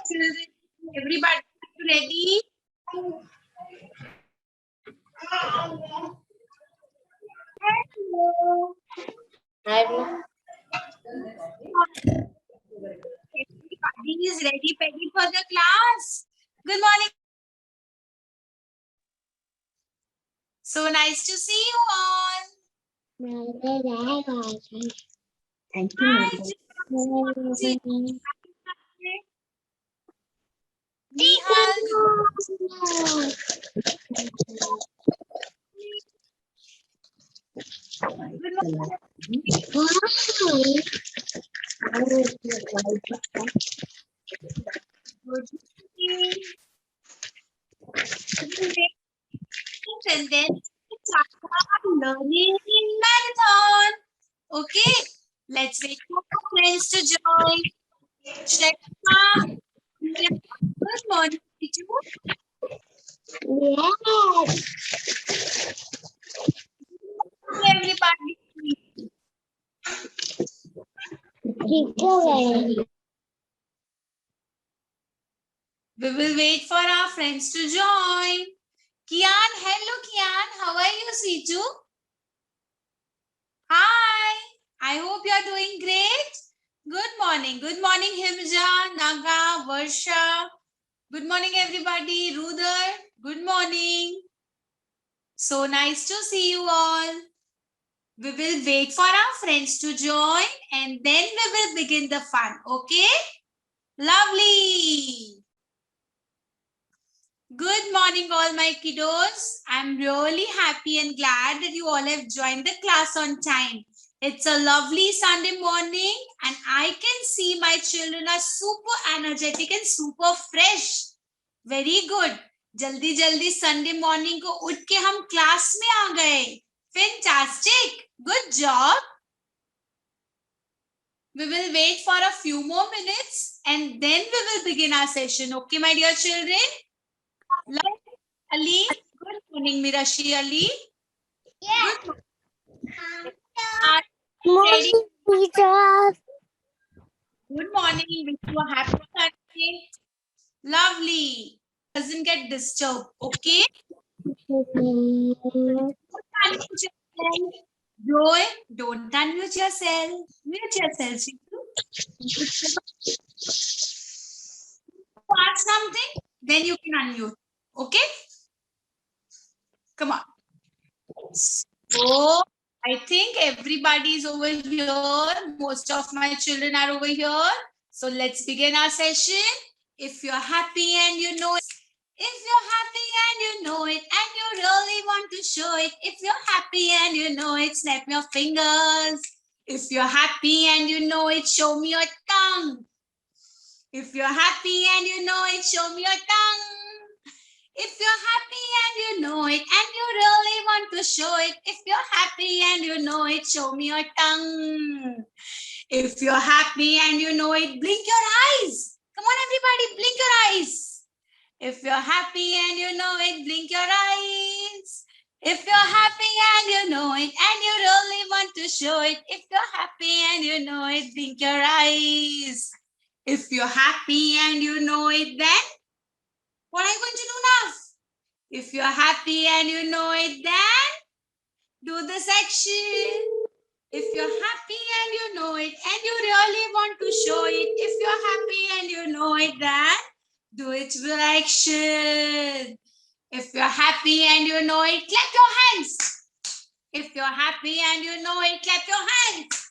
children. Everybody ready? Hello. Everybody is ready for the class. Good morning. So nice to see you all. Thank Hi, you. Nihal. Good morning. Good morning. And then start our learning marathon. Okay, let's wait for our friends to join. Shrekha, good morning, teacher. Everybody. We will wait for our friends to join. Kian, hello Kian. How are you, Siju? Hi. I hope you are doing great. Good morning. Good morning, Himja, Naga, Varsha. Good morning, everybody. Rudar. Good morning. So nice to see you all. We will wait for our friends to join and then we will begin the fun. Okay? Lovely. Good morning, all my kiddos. I'm really happy and glad that you all have joined the class on time. It's a lovely Sunday morning and I can see my children are super energetic and super fresh. Very good. जल्दी जल्दी Sunday morning को उठ के हम class में आ गए. Fantastic. Good job. We will wait for a few more minutes and then we will begin our session. Okay, my dear children? Ali, good morning, Mirashi Ali. Yeah. Morning, teacher. Good morning. Wish you a happy Sunday. Lovely. Doesn't get disturbed. Okay. Joy, don't unmute yourself. Mute yourself. Ask something, then you can unmute. Okay. Come on. So I think everybody is over here. Most of my children are over here. So let's begin our session. If you're happy and you know it, if you're happy and you know it, and you really want to show it, if you're happy and you know it, snap your fingers. If you're happy and you know it, show me your tongue. If you're happy and you know it, show me your tongue. If you're happy and you know it, and you really want to show it, if you're happy and you know it, show me your tongue. If you're happy and you know it, blink your eyes. Come on, everybody, blink your eyes. If you're happy and you know it, blink your eyes. If you're happy and you know it, and you really want to show it, if you're happy and you know it, blink your eyes. If you're happy and you know it, then what are you going to do now? If you're happy and you know it, then do the section. If you're happy and you know it, and you really want to show it, if you're happy and you know it, then do its action. If you're happy and you know it, clap your hands. If you're happy and you know it, clap your hands.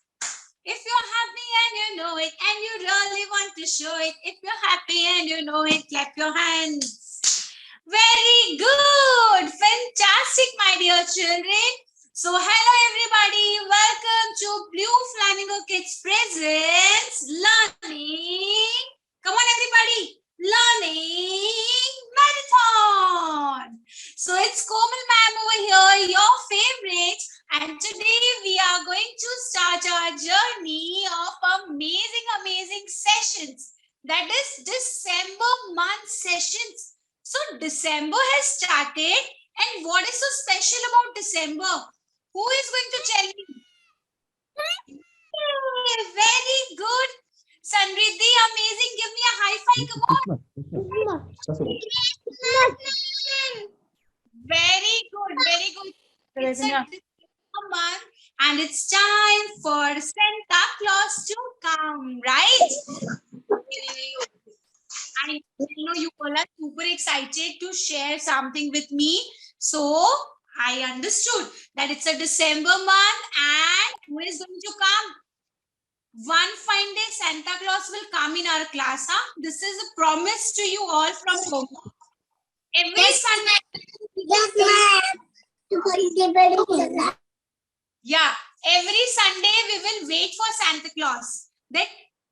If you're happy and you know it, and you really want to show it, if you're happy and you know it, clap your hands. Very good. Fantastic, my dear children. So, hello everybody. Welcome to Blue Flamingo Kids Presents Learning. Come on, everybody. Learning Marathon. So, it's Komal ma'am over here, your favorite. And today we are going to start our journey of amazing sessions. That is December month sessions. So December has started, and what is so special about December? Who is going to tell me? Very good. Sanriddhi, amazing. Give me a high Come on. Very good, very good. It's a December month and it's time for Santa Claus to come, right? I know you all are super excited to share something with me. So I understood that it's a December month and who is going to come? One fine day Santa Claus will come in our class. Huh? This is a promise to you all from home. Every Sunday. Yeah, every Sunday we will wait for Santa Claus. Then,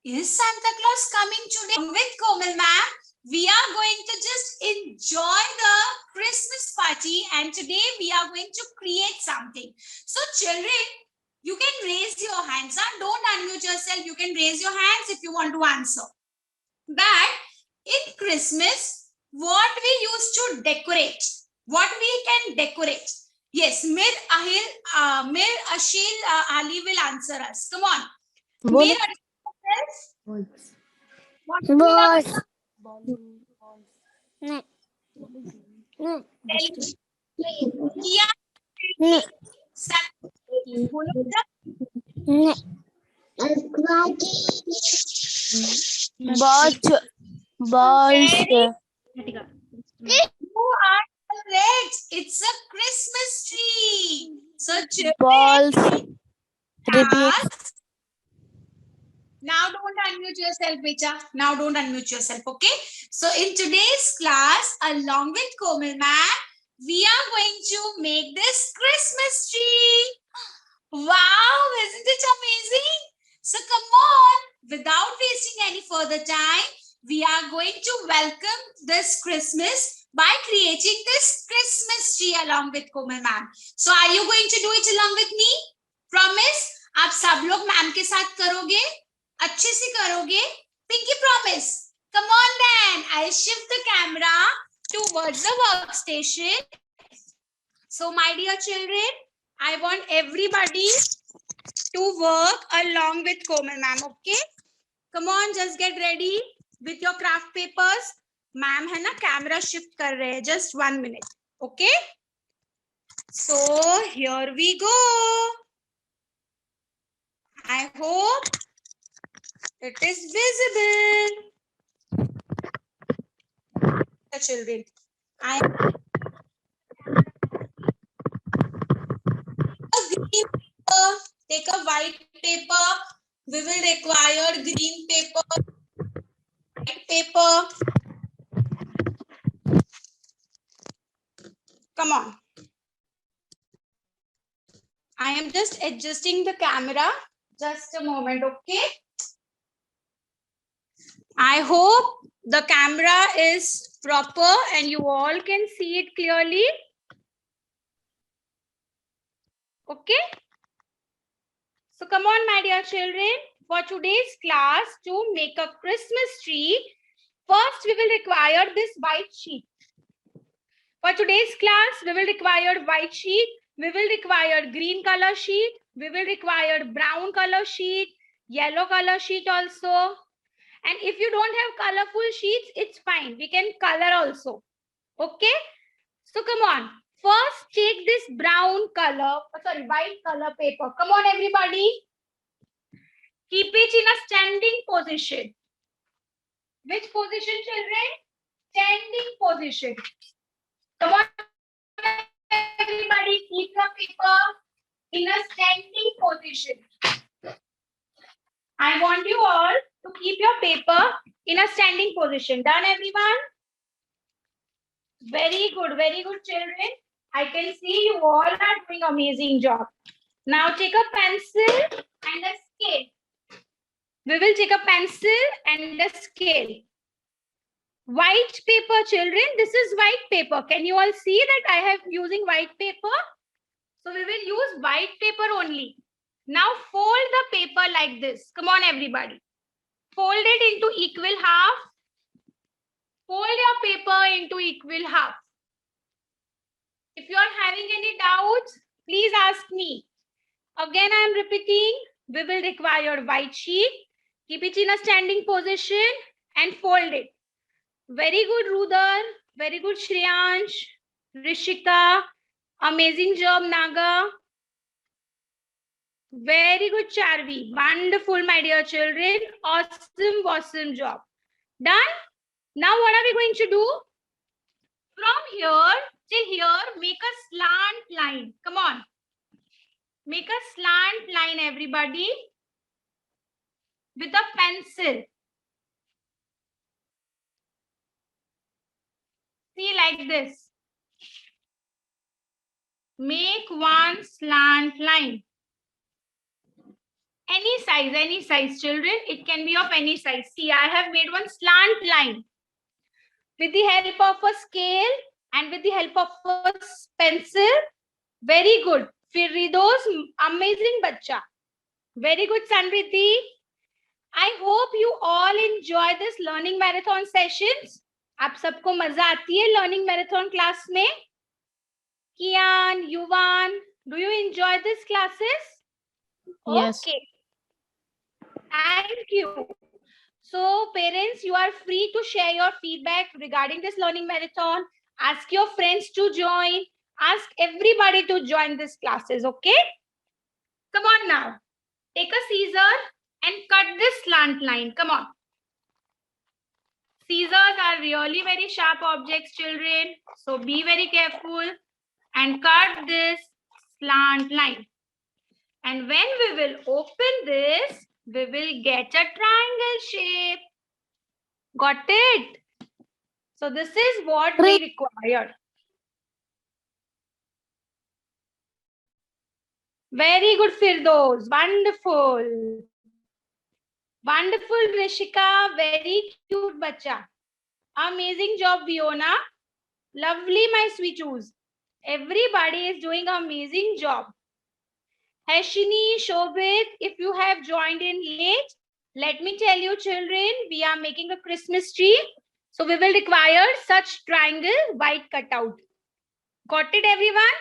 is Santa Claus coming today? With Komal ma'am, we are going to just enjoy the Christmas party and today we are going to create something. So children, you can raise your hands. Huh? Don't unmute yourself. You can raise your hands if you want to answer. But in Christmas, what we used to decorate, what we can decorate. Yes, Mir Ashil Ali will answer us. Come on. Mir Ashil, what do we have? Yeah. You are correct. It's a Christmas tree. So children, yes. Now don't unmute yourself, Becha. Now don't unmute yourself, okay? So in today's class, along with Komal ma'am, we are going to make this Christmas tree. Wow, isn't it amazing? So come on, without wasting any further time, we are going to welcome this Christmas by creating this Christmas tree along with Komal ma'am. So are you going to do it along with me? Promise? आप सब लोग ma'am के साथ करोगे? अच्छे से करोगे? Pinky promise. Come on then. I'll shift the camera towards the workstation. So my dear children, I want everybody to work along with Komal ma'am, okay? Come on, just get ready with your craft papers. Ma'am है ना camera shift कर रहे हैं. Just 1 minute, okay? So here we go. I hope it is visible. Children, I green paper, take a white paper. We will require green paper, white paper. Come on. I am just adjusting the camera. Just a moment, okay? I hope the camera is proper and you all can see it clearly. Okay? So come on, my dear children. For today's class, to make a Christmas tree, first we will require this white sheet. For today's class, we will require white sheet. We will require green color sheet. We will require brown color sheet, yellow color sheet also. And if you don't have colorful sheets, it's fine. We can color also. Okay? So come on. First, take this white color paper. Come on, everybody. Keep it in a standing position. Which position, children? Standing position. Come on, everybody. Keep your paper in a standing position. I want you all to keep your paper in a standing position. Done, everyone? Very good, children. I can see you all are doing amazing job. Now take a pencil and a scale. We will take a pencil and a scale. White paper, children. This is white paper. Can you all see that I have using white paper? So we will use white paper only. Now fold the paper like this. Come on, everybody. Fold it into equal half. Fold your paper into equal half. If you are having any doubts, please ask me. Again, I am repeating. We will require white sheet. Keep it in a standing position and fold it. Very good, Rudar. Very good, Shreyansh. Rishika. Amazing job, Naga. Very good, Charvi. Wonderful, my dear children. Awesome job. Done? Now what are we going to do? From here till here, make a slant line. Come on. Make a slant line, everybody, with a pencil. See, like this. Make one slant line. Any size, children. It can be of any size. See, I have made one slant line. With the help of a scale and with the help of a pencil. Very good. Firridos, amazing bacha. Very good, Sanriti. I hope you all enjoy this learning marathon sessions. आप सबको मजा आती है learning marathon class में? Kian, Yuvan, do you enjoy these classes? Yes. Okay. Thank you. So parents, you are free to share your feedback regarding this learning marathon. Ask your friends to join. Ask everybody to join these classes, okay? Come on now. Take a scissor and cut this slant line. Come on. Scissors are really very sharp objects, children. So be very careful and cut this slant line. And when we will open this, we will get a triangle shape. Got it? So this is what we require. Very good, Firdos. Wonderful. Wonderful, Rishika. Very cute, bacha. Amazing job, Fiona. Lovely, my sweet shoes. Everybody is doing an amazing job. Hashini, Shobit, if you have joined in late, let me tell you, children, we are making a Christmas tree. So we will require such triangle white cutout. Got it, everyone?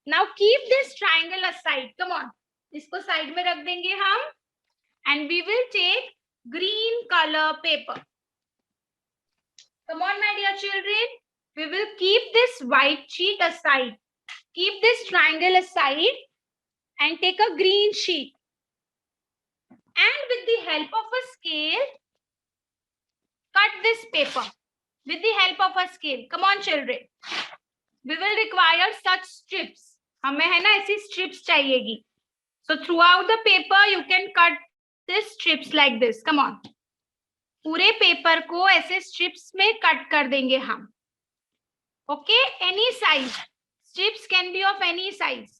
Now keep this triangle aside. Come on. Isko side mein rakh denge hum. And we will take green color paper. Come on, my dear children. We will keep this white sheet aside. Keep this triangle aside and take a green sheet. And with the help of a scale, cut this paper. With the help of a scale. Come on, children. We will require such strips. हमें है ना ऐसी strips चाहिएगी. So throughout the paper, you can cut these strips like this. Come on. पूरे paper को ऐसे strips में cut कर देंगे हम. Okay? Any size. Strips can be of any size.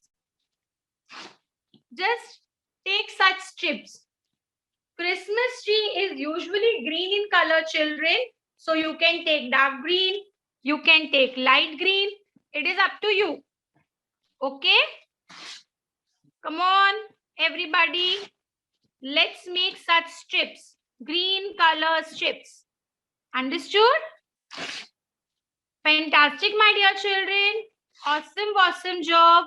Just take such strips. Christmas tree is usually green in color, children. So you can take dark green. You can take light green. It is up to you. Okay? Come on, everybody. Let's make such strips. Green color strips. Understood? Fantastic, my dear children. Awesome job.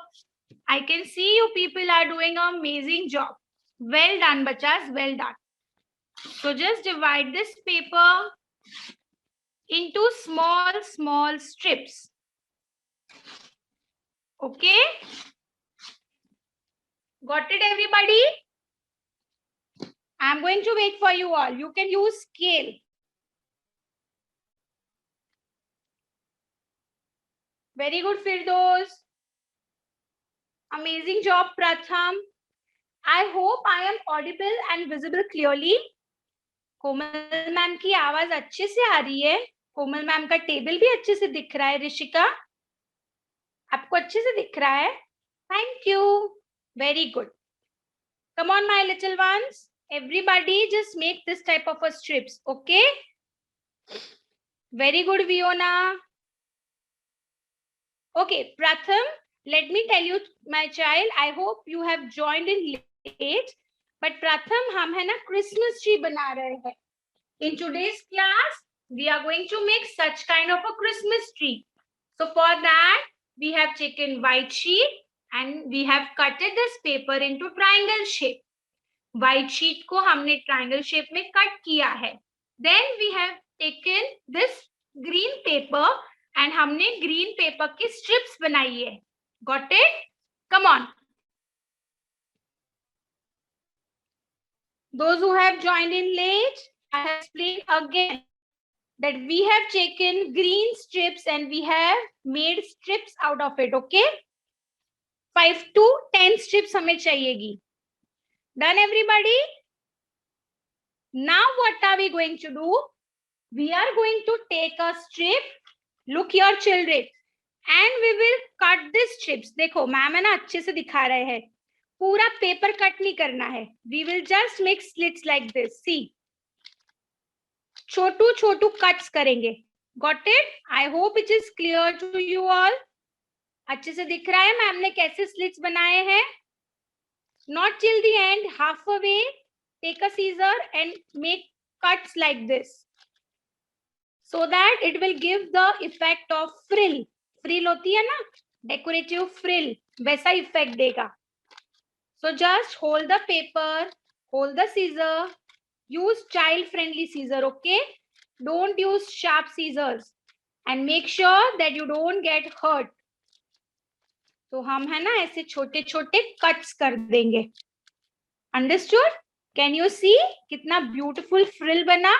I can see you people are doing an amazing job. Well done, bachas. Well done. So just divide this paper into small strips. Okay? Got it, everybody? I'm going to wait for you all. You can use scale. Very good, Firdos. Amazing job, Pratham. I hope I am audible and visible clearly. Komal ma'am की आवाज अच्छे से आ रही है. कोमल ma'am का table भी अच्छे से दिख रहा है. ऋषिका, आपको अच्छे से दिख रहा है? Thank you. Very good. Come on, my little ones. Everybody just make this type of a strips. Okay? Very good, Fiona. Okay, Pratham, let me tell you, my child, I hope you have joined in late. But Pratham, हम है ना Christmas tree बना रहे हैं. In today's class, we are going to make such kind of a Christmas tree. So for that, we have taken white sheet and we have cutted this paper into triangle shape. White sheet को हमने triangle shape में cut किया है. Then we have taken this green paper and हमने green paper की strips बनाई है. Got it? Come on. Those who have joined in late, I have explained again that we have taken green strips and we have made strips out of it. Okay? 5 to 10 strips हमें चाहिएगी. Done everybody? Now what are we going to do? We are going to take a strip. Look your children. And we will cut these strips. देखो ma'am है ना अच्छे से दिखा रहे हैं. पूरा पेपर कट नहीं करना है. We will just make slits like this. See. Chhotu Chhotu cuts करेंगे. Got it? I hope it is clear to you all. अच्छे से दिख रहा है मैम ने कैसे slits बनाए हैं. Not till the end, halfway. Take a scissor and make cuts like this. So that it will give the effect of frill. Frill होती है ना, decorative frill, वैसा effect देगा. So just hold the paper, hold the scissor, use child-friendly scissor, okay? Don't use sharp scissors and make sure that you don't get hurt. तो हम है ना ऐसे छोटे-छोटे cuts कर देंगे. Understood? Can you see कितना beautiful frill बना?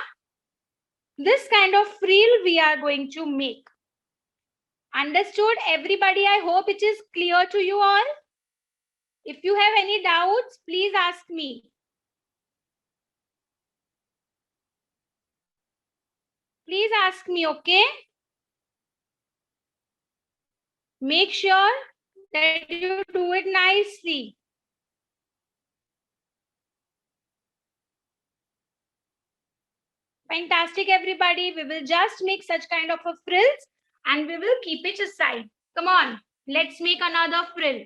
This kind of frill we are going to make. Understood everybody? I hope it is clear to you all. If you have any doubts, please ask me. Please ask me, okay? Make sure that you do it nicely. Fantastic everybody. We will just make such kind of a frills and we will keep it aside. Come on, let's make another frill.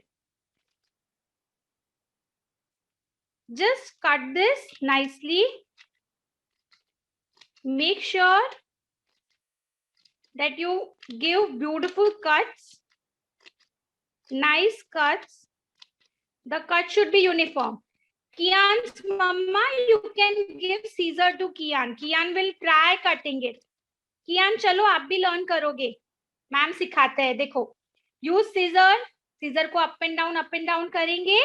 Just cut this nicely. Make sure that you give beautiful cuts, nice cuts. The cut should be uniform. Kian's mama, you can give scissor to Kian. Kian will try cutting it. Kian, चलो आप भी learn करोगे. Ma'am सिखाते हैं. देखो, use scissor. Scissor को up and down करेंगे.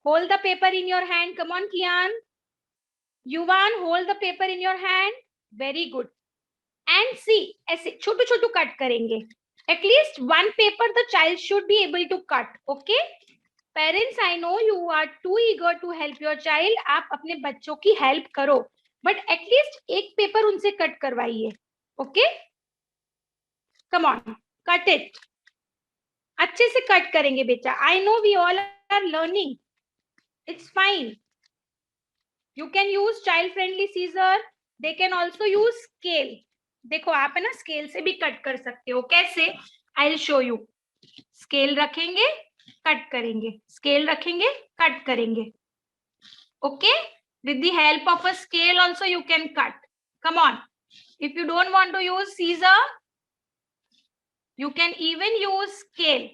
Hold the paper in your hand. Come on, Kian. Yuvan, hold the paper in your hand. Very good. And see, ऐसे छोटू-छोटू cut करेंगे. At least one paper the child should be able to cut. Okay? Parents, I know you are too eager to help your child. आप अपने बच्चों की help करो. But at least एक paper उनसे cut करवाइए. Okay? Come on, cut it. अच्छे से cut करेंगे बेटा. I know we all are learning. It's fine. You can use child-friendly scissor. They can also use scale. देखो आप है ना scale से भी cut कर सकते हो. कैसे? I'll show you. Scale रखेंगे, cut करेंगे. Scale रखेंगे, cut करेंगे. Okay? With the help of a scale also you can cut. Come on. If you don't want to use scissor, you can even use scale.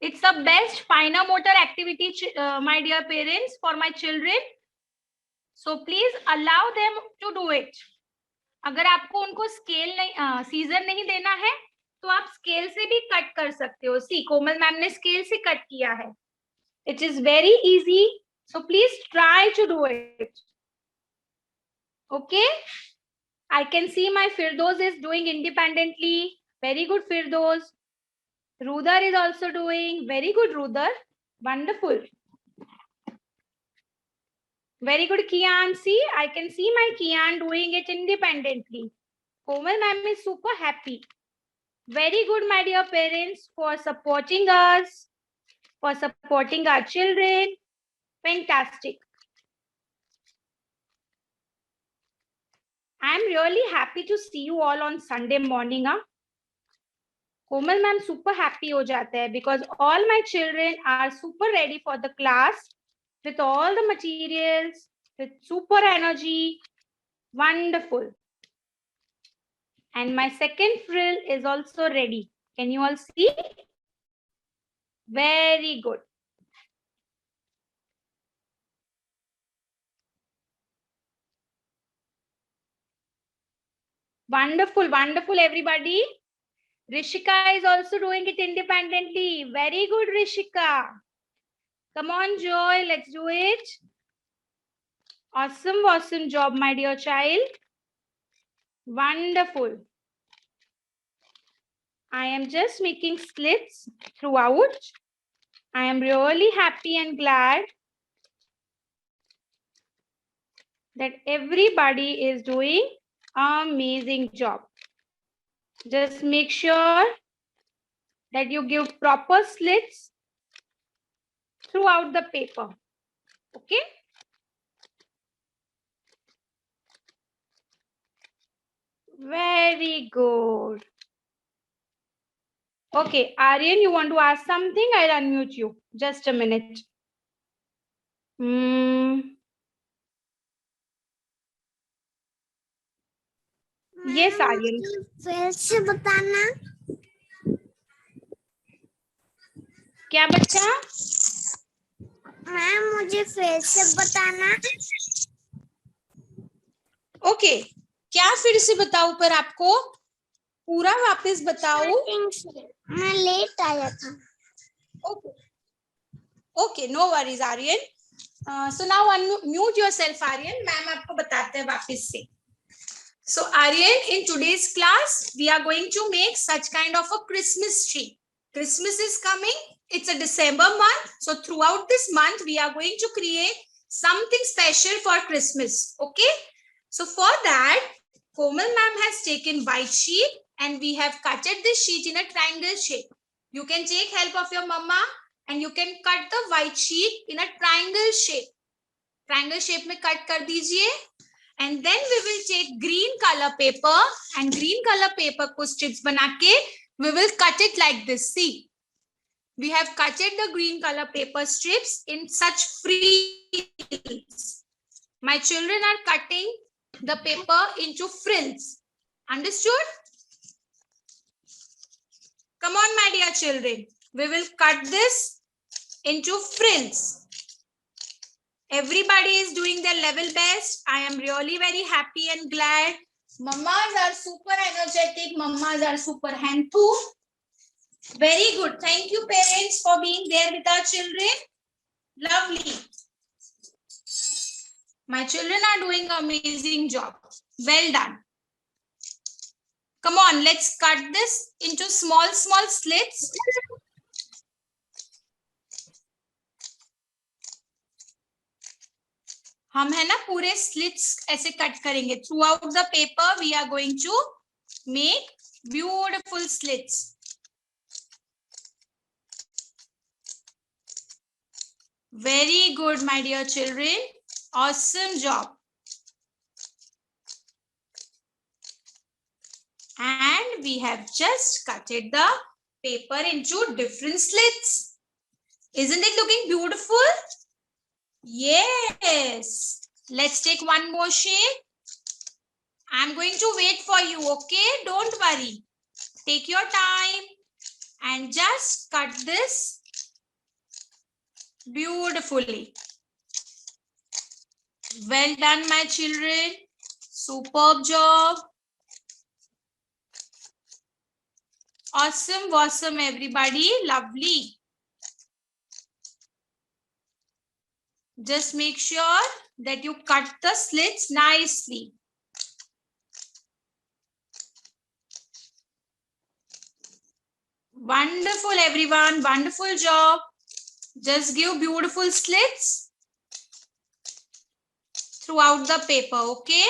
It's the best finer motor activity, my dear parents, for my children. So please allow them to do it. अगर आपको उनको scale नहीं, scissor नहीं देना है, तो आप scale से भी cut कर सकते हो. See, कोमल मैम ने scale से cut किया है. It is very easy. So please try to do it. Okay? I can see my Firdos is doing independently. Very good, Firdos. Rudar is also doing. Very good, Rudar. Wonderful. Very good, Kian. See, I can see my Kian doing it independently. Komal ma'am is super happy. Very good, my dear parents, for supporting us, for supporting our children. Fantastic. I am really happy to see you all on Sunday morning. Komal ma'am super happy ho jata hai because all my children are super ready for the class with all the materials, with super energy. Wonderful. And my second frill is also ready. Can you all see? Very good. Wonderful, wonderful, everybody. Rishika is also doing it independently. Very good, Rishika. Come on, Joy, let's do it. Awesome, awesome job, my dear child. Wonderful. I am just making slits throughout. I am really happy and glad that everybody is doing an amazing job. Just make sure that you give proper slits throughout the paper. Okay? Very good. Okay, Aryan, you want to ask something? I'll unmute you. Just a minute. Yes, Aryan. फिर से बताना क्या बच्चा? Ma'am मुझे फिर से बताना okay क्या फिर से बताऊं पर आपको पूरा वापस बताऊं? मैं लेट आया था Okay. Okay, no worries, Aryan. So now unmute yourself, Aryan. Ma'am आपको बताते हैं वापस से. So Aryan, in today's class, we are going to make such kind of a Christmas tree. Christmas is coming. It's a December month. So throughout this month, we are going to create something special for Christmas. Okay. So for that, Komal ma'am has taken white sheet and we have cutted this sheet in a triangle shape. You can take help of your mama and you can cut the white sheet in a triangle shape. Triangle shape में cut कर दीजिए. And then we will take green color paper and green color paper को strips बना के we will cut it like this. See, we have cutted the green color paper strips in such frills. My children are cutting the paper into frills. Understood? Come on, my dear children. We will cut this into frills. Everybody is doing their level best. I am really very happy and glad. Mammas are super energetic. Mammas are super handful. Very good. Thank you, parents, for being there with our children. Lovely. My children are doing an amazing job. Well done. Come on, let's cut this into small slits. हम है ना पूरे slits ऐसे cut करेंगे. Throughout the paper, we are going to make beautiful slits. Very good, my dear children. Awesome job. And we have just cutted the paper into different slits. Isn't it looking beautiful? Yes. Let's take one more shape. I'm going to wait for you, okay? Don't worry. Take your time and just cut this beautifully. Well done, my children. Superb job. Awesome, awesome, everybody. Lovely. Just make sure that you cut the slits nicely. Wonderful, everyone. Wonderful job. Just give beautiful slits throughout the paper, okay?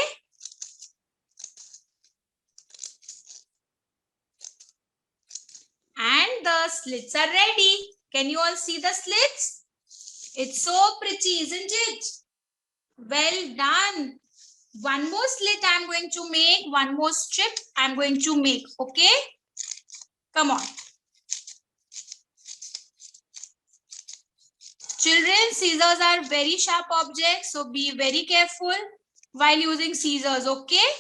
And the slits are ready. Can you all see the slits? It's so pretty, isn't it? Well done. One more slit I'm going to make. One more strip I'm going to make, okay? Come on. Children, scissors are very sharp objects, so be very careful while using scissors, okay?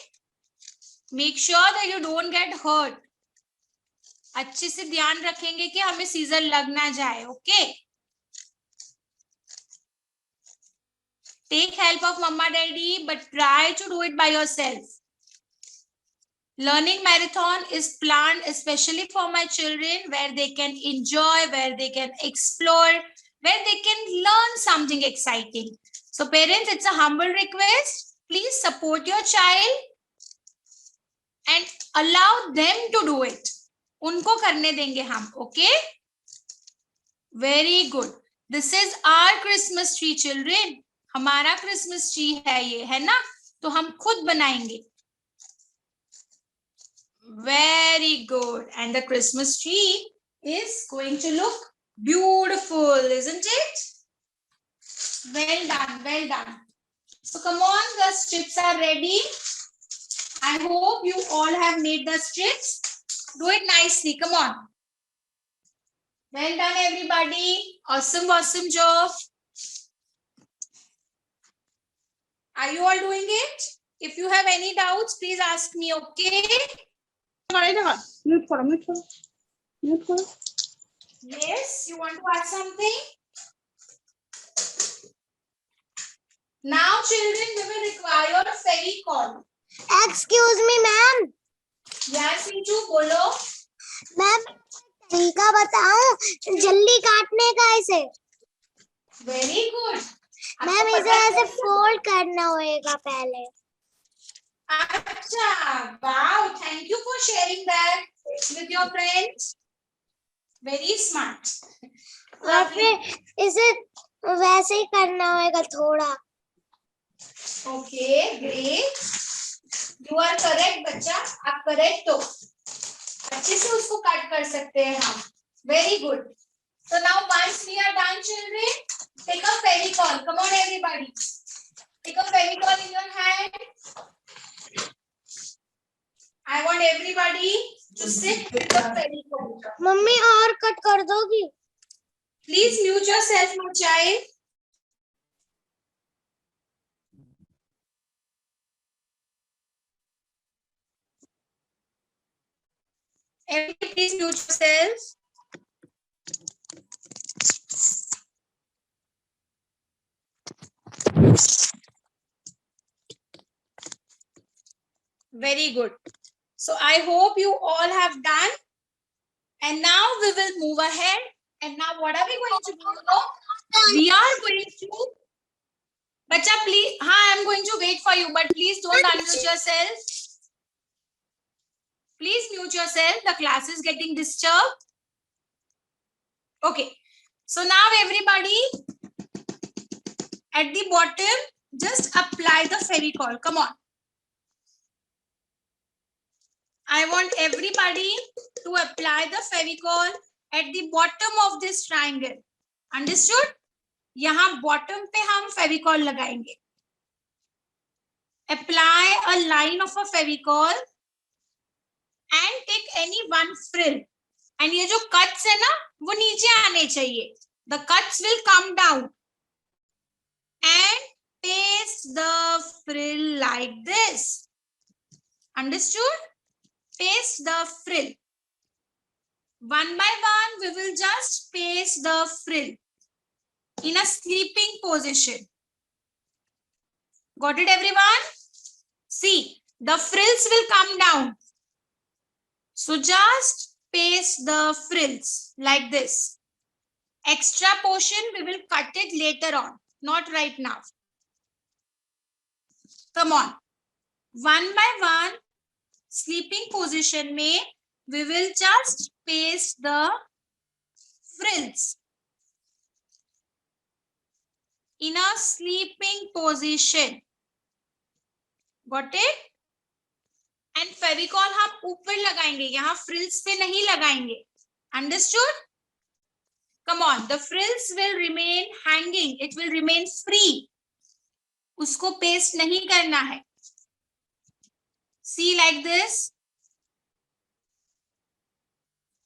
Make sure that you don't get hurt. अच्छे से ध्यान रखेंगे कि हमें scissor लग ना जाए, okay? Take help of mama daddy, but try to do it by yourself. Learning marathon is planned especially for my children, where they can enjoy, where they can explore, where they can learn something exciting. So parents, it's a humble request. Please support your child and allow them to do it. उनको करने देंगे हम, okay? Very good. This is our Christmas tree, children. हमारा Christmas tree है ये, है ना? तो हम खुद बनाएंगे. Very good. And the Christmas tree is going to look beautiful, isn't it? Well done, well done. So come on, the strips are ready. I hope you all have made the strips. Do it nicely, come on. Well done, everybody. Awesome, awesome job. Are you all doing it? If you have any doubts, please ask me, okay? Mute karo. Yes, you want to add something? Now, children, we will require a Fevicol. Excuse me, ma'am. Yes, Pinchu, बोलो. Ma'am तरीका बताऊं जल्दी काटने का इसे. Very good. Ma'am आपको इसे पता ऐसे है? फोल्ड करना होएगा पहले. अच्छा, wow, thank you for sharing that with your friends. Very smart. और फिर इसे वैसे ही करना होएगा थोड़ा. Okay, great. You are correct, बच्चा. आप correct हो. अच्छे से उसको कट कर सकते हैं हम. Very good. So now once we are done, children, take a Fevicol. Come on, everybody. Take a Fevicol in your hand. I want everybody to sit with the Fevicol. Mummy और cut कर दोगी? Please mute yourself, my child. Everybody, please mute yourself. Very good. So I hope you all have done. And now we will move ahead. And now what are we going to do? We are going to... Bacha, please. I am going to wait for you, but please don't unmute yourself. Please mute yourself. The class is getting disturbed. Okay. So now everybody, at the bottom, just apply the Fevicol. Come on. I want everybody to apply the Fevicol at the bottom of this triangle. Understood? यहाँ bottom पे हम Fevicol लगाएंगे. Apply a line of a Fevicol and take any one frill. And ये जो cuts है ना, वो नीचे आने चाहिए. The cuts will come down. And paste the frill like this. Understood? Paste the frill. One by one, we will just paste the frill in a sleeping position. Got it, everyone? See, the frills will come down. So just paste the frills like this. Extra portion, we will cut it later on, not right now. Come on. One by one, sleeping position में, we will just paste the frills in a sleeping position. Got it? And Fevicol हम ऊपर लगाएंगे, यहाँ frills पे नहीं लगाएंगे. Understood? Come on, the frills will remain hanging. It will remain free. उसको paste नहीं करना है. See, like this.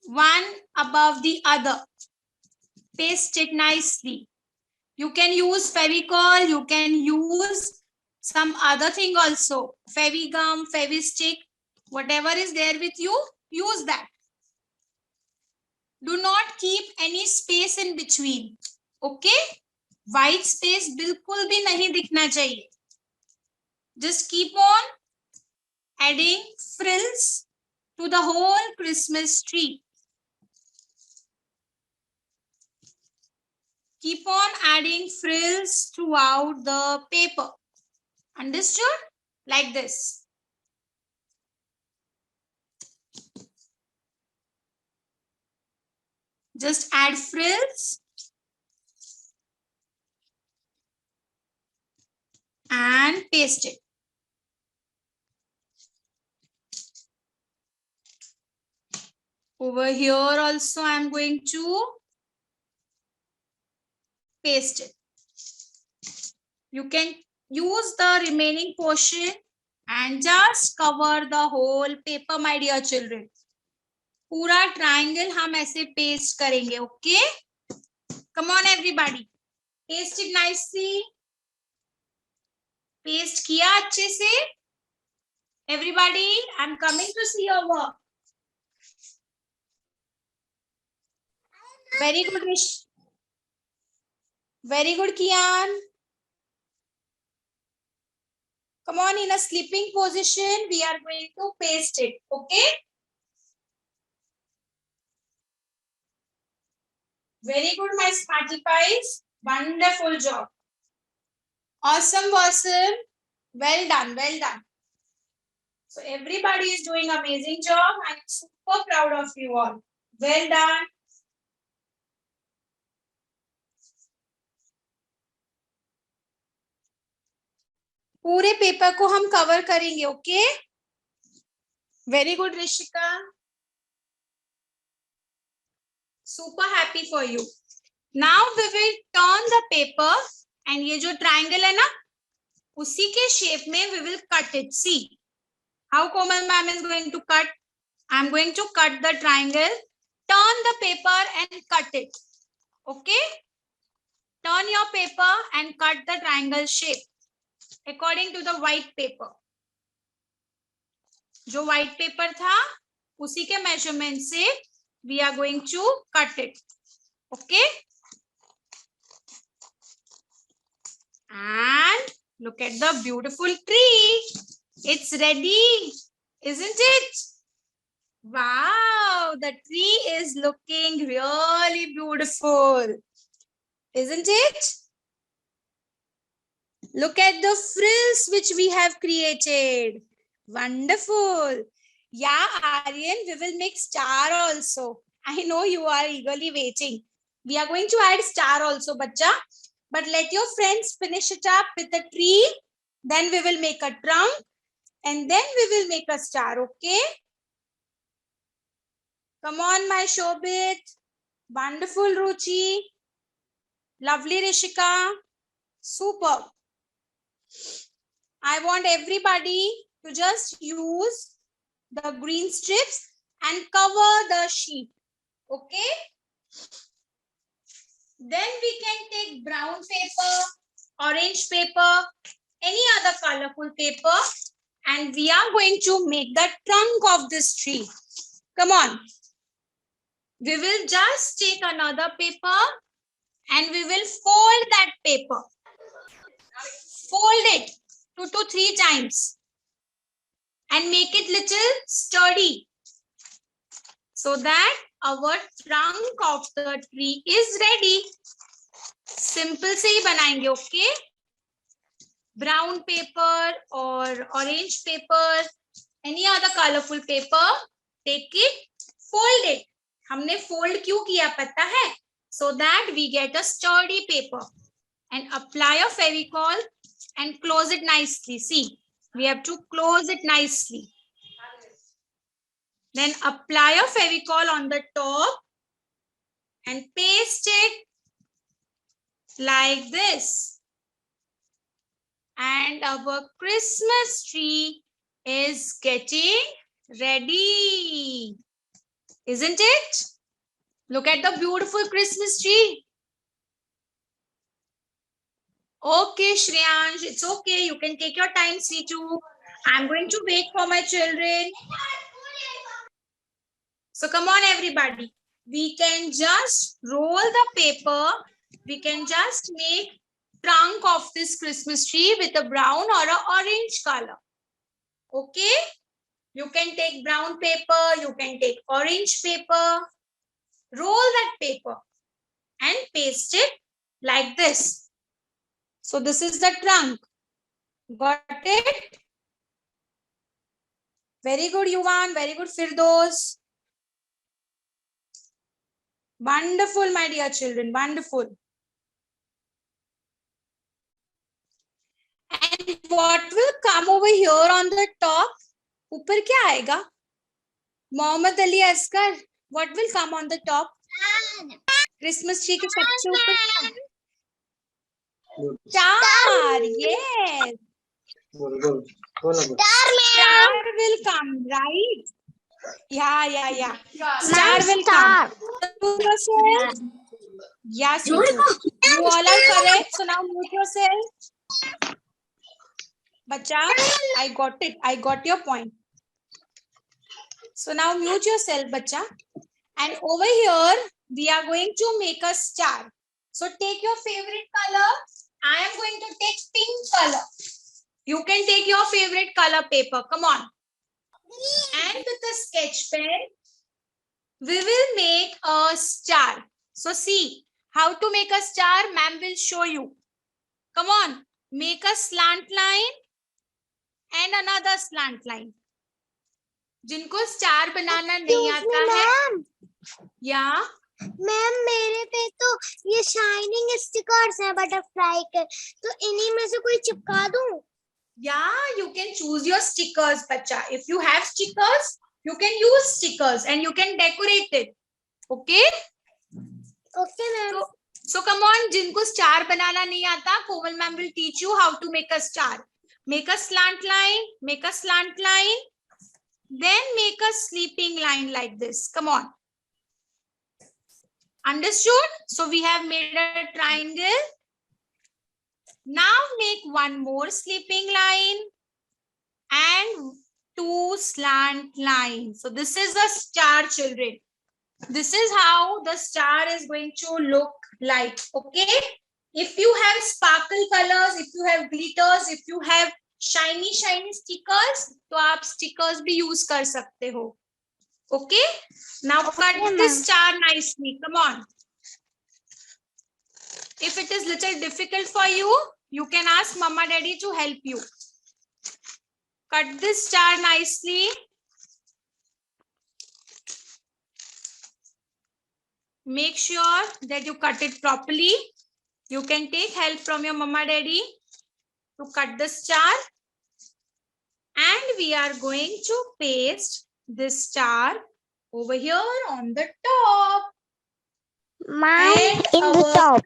One above the other. Paste it nicely. You can use Fevicol. You can use some other thing also. Fevigum, Fevistick, whatever is there with you, use that. Do not keep any space in between. Okay? White space बिल्कुल भी नहीं दिखना चाहिए. Just keep on adding frills to the whole Christmas tree. Keep on adding frills throughout the paper. Understood? Like this. Just add frills and paste it. Over here also I am going to paste it. You can use the remaining portion and just cover the whole paper, my dear children. पूरा triangle हम ऐसे paste करेंगे, okay? Come on everybody. Paste it nicely. Paste किया अच्छे से. Everybody, I'm coming to see your work. Very good, Rish. Very good, Kian. Come on, in a sleeping position, we are going to paste it, okay? Very good, my smarty pies. Wonderful job. Awesome, awesome. Well done, well done. So everybody is doing amazing job. I'm super proud of you all. Well done. पूरे paper को हम cover करेंगे, okay? Very good Rishika. Super happy for you. Now we will turn the paper and ये जो triangle है ना, उसी के shape में we will cut it. See how Komal ma'am is going to cut. I am going to cut the triangle. Turn the paper and cut it. Okay? Turn your paper and cut the triangle shape according to the white paper. जो white paper था, उसी के measurement से we are going to cut it. Okay? And look at the beautiful tree. It's ready, isn't it? Wow, the tree is looking really beautiful, isn't it? Look at the frills which we have created. Wonderful. Yeah, Aryan, we will make star also. I know you are eagerly waiting. We are going to add star also, bacha. But let your friends finish it up with a tree. Then we will make a trunk. And then we will make a star, okay? Come on, my Shobit. Wonderful, Ruchi. Lovely, Rishika. Super. I want everybody to just use the green strips and cover the sheet. Okay? Then we can take brown paper, orange paper, any other colorful paper, and we are going to make the trunk of this tree. Come on. We will just take another paper and we will fold that paper. Fold it 2 to 3 times and make it little sturdy so that our trunk of the tree is ready. Simple से ही बनाएंगे, okay? Brown paper or orange paper, any other colorful paper, take it, fold it. हमने fold क्यों किया पता है? So that we get a sturdy paper. And apply a Fevicol and close it nicely. See, we have to close it nicely. Then apply a Fevicol on the top and paste it like this. And our Christmas tree is getting ready. Isn't it? Look at the beautiful Christmas tree. Okay, Shreyansh, it's okay. You can take your time, Sweetu. I'm going to wait for my children. So come on, everybody. We can just roll the paper. We can just make trunk of this Christmas tree with a brown or an orange color. Okay? You can take brown paper, you can take orange paper, roll that paper and paste it like this. So this is the trunk. Got it? Very good, Yuvan. Very good, Firdos. Wonderful, my dear children. Wonderful. And what will come over here on the top? ऊपर क्या आएगा? Mohammad Ali Asghar. What will come on the top? Christmas tree के सबसे ऊपर क्या? Star. Yes. Star will come, right? Yeah. Star will come. Yes, you all are correct. So now mute yourself. Bacha, I got it. I got your point. So now mute yourself, Bacha. And over here, we are going to make a star. So take your favorite color. I am going to take pink color. You can take your favorite color paper. Come on. And with a sketch pen, we will make a star. So see how to make a star. Ma'am will show you. Come on. Make a slant line and another slant line. जिनको star बनाना नहीं आता है, या ma'am मेरे पे तो ये shining stickers हैं बटरफ्लाई के, तो इन्हीं में से कोई चिपका दूं? Yeah, you can choose your stickers, bacha. If you have stickers, you can use stickers and you can decorate it. Okay? Okay, ma'am. So come on, जिनको स्टार बनाना नहीं आता, Komal ma'am will teach you how to make a star. Make a slant line, make a slant line, then make a sleeping line like this. Come on. Understood? So we have made a triangle. Now make one more sleeping line and two slant lines. So this is a star, children. This is how the star is going to look like. Okay? If you have sparkle colors, if you have glitters, if you have shiny stickers, तो आप stickers भी use कर सकते हो. Okay? Now cut this star nicely. Come on. If it is little difficult for you, you can ask Mama Daddy to help you. Cut this star nicely. Make sure that you cut it properly. You can take help from your Mama Daddy to cut the star. And we are going to paste this star over here on the top. Ma'am, in the top.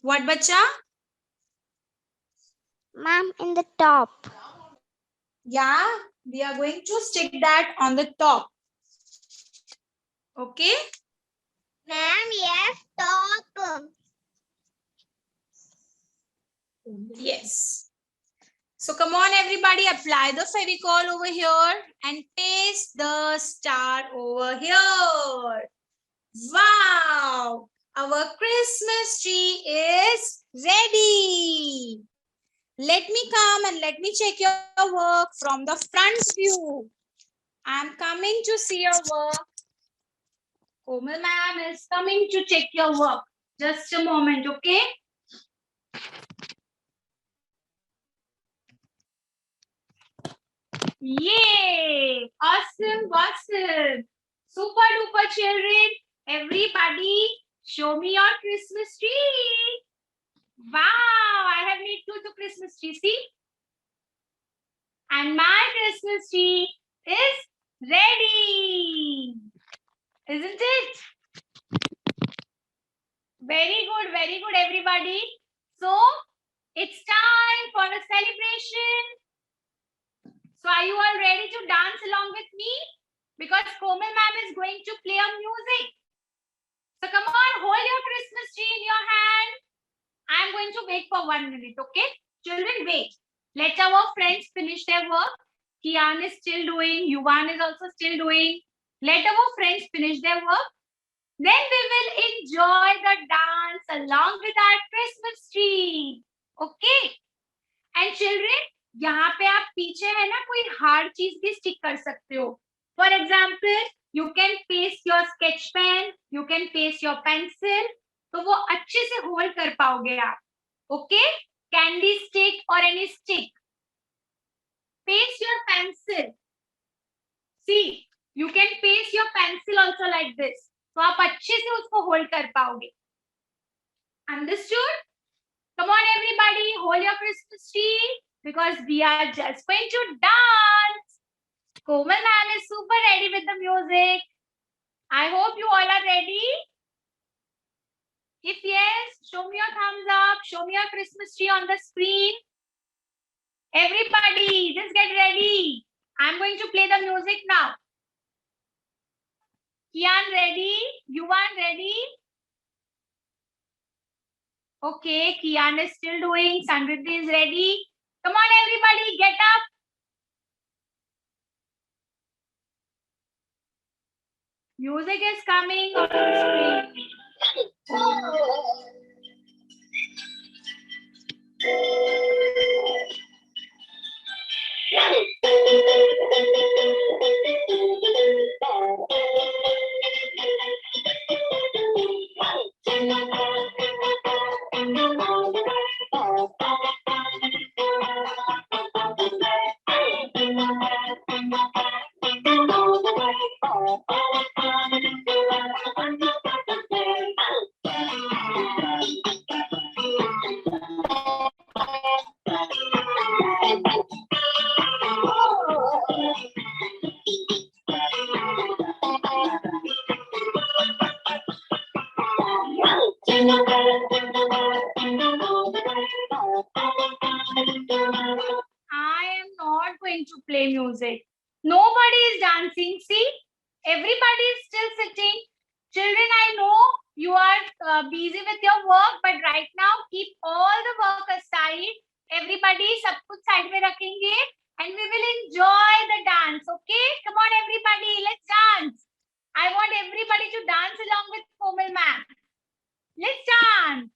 What, bacha? Ma'am, in the top. Yeah, we are going to stick that on the top. Okay? Ma'am, yes, top. Yes. So come on, everybody, apply the Fevicol over here and paste the star over here. Wow! Our Christmas tree is ready. Let me come and let me check your work from the front view. I'm coming to see your work. Komal ma'am is coming to check your work. Just a moment, okay? Yay! Awesome, awesome. Super duper children. Everybody, show me your Christmas tree. Wow, I have made two Christmas trees, see? And my Christmas tree is ready. Isn't it? Very good, everybody. So, it's time for a celebration. So, are you all ready to dance along with me? Because Komal ma'am is going to play a music. So, come on, hold your Christmas tree in your hand. I'm going to wait for 1 minute, okay? Children, wait. Let our friends finish their work. Kian is still doing. Yuvan is also still doing. Let our friends finish their work. Then we will enjoy the dance along with our Christmas tree. Okay? And children, यहाँ पे आप पीछे नीचे है ना कोई hard चीज भी स्टिक कर सकते हो. For example you can paste your sketch pen, you can paste your pencil, तो वो अच्छे से होल्ड कर पाओगे आप. ओके, कैंडी स्टिक और any stick. Paste your pencil. See, you can paste your pencil also like this. तो आप अच्छे से उसको होल्ड कर पाओगे. Understood? Come on everybody, hold your Christmas tree because we are just going to dance. Komal ma'am is super ready with the music. I hope you all are ready. If yes, show me your thumbs up, show me your Christmas tree on the screen. Everybody, just get ready. I'm going to play the music now. Kian ready? Yuvan ready? Okay, Kian is still doing. Samriti is ready. Come on, everybody, get up. Music is coming on the screen. I am not going to play music. Nobody is dancing. See, everybody is still sitting. Children, I know you are busy with your work, but right now keep all the work aside. Everybody, सब कुछ side में रखेंगे and we will enjoy the dance. Okay, come on everybody, let's dance. I want everybody to dance along with Komal ma'am. Let's dance.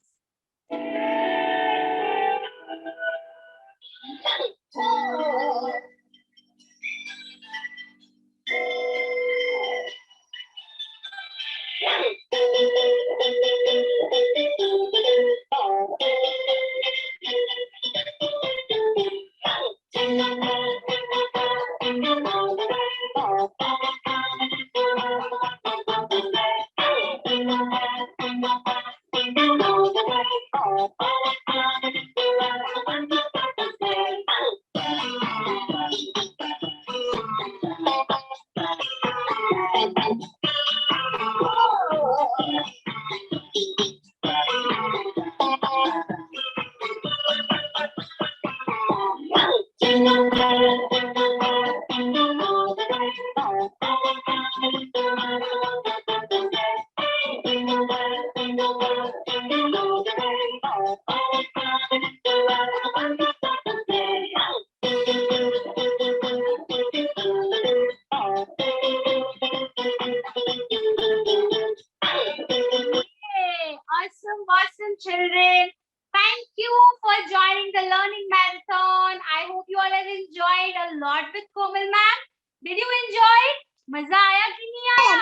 Awesome, children. Thank you for joining the learning marathon. I hope you all have enjoyed a lot with Komal ma'am. Did you enjoy it? मजा आया कि नहीं आया?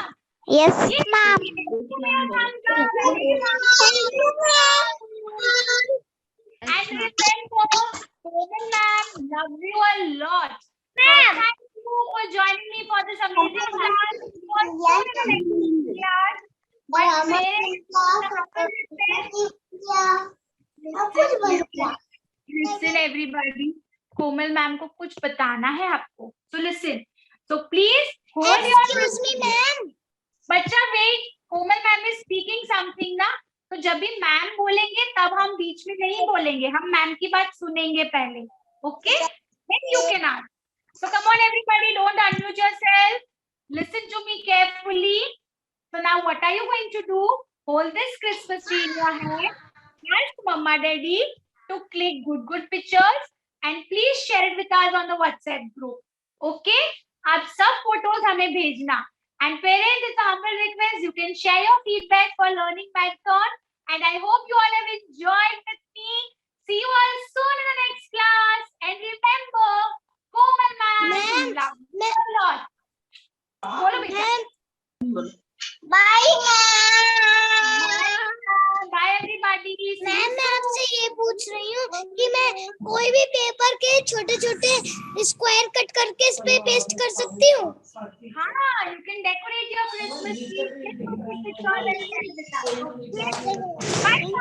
Yes, ma'am. And remember, Komal ma'am loves you a lot. Ma'am, thank you for joining me for this amazing class. Listen everybody, Komal ma'am को कुछ बताना है आपको. So listen. So please hold your. Excuse me, ma'am. बच्चा wait. Komal ma'am is speaking something ना. तो जब भी मैम बोलेंगे तब हम बीच में नहीं बोलेंगे. हम मैम की बात सुनेंगे पहले. Okay? Then you can ask. So come on everybody, don't unmute yourself. Listen to me carefully. So now what are you going to do? Hold this Christmas tree in your hand. Ask Mama Daddy to click good pictures and please share it with us on the WhatsApp group. Okay? आप सब photos हमें भेजना. And parents, it's a humble request. You can share your feedback for Learning Marathon. And I hope you all have enjoyed with me. See you all soon in the next class. And remember, Komal bye Bye everybody. See you ma'am मैं आपसे ये पूछ रही हूँ कि मैं कोई भी पेपर के छोटे छोटे स्क्वायर कट करके इस पे पेस्ट कर सकती हूँ? हाँ, you can decorate your Christmas tree with all the Yes. Bye.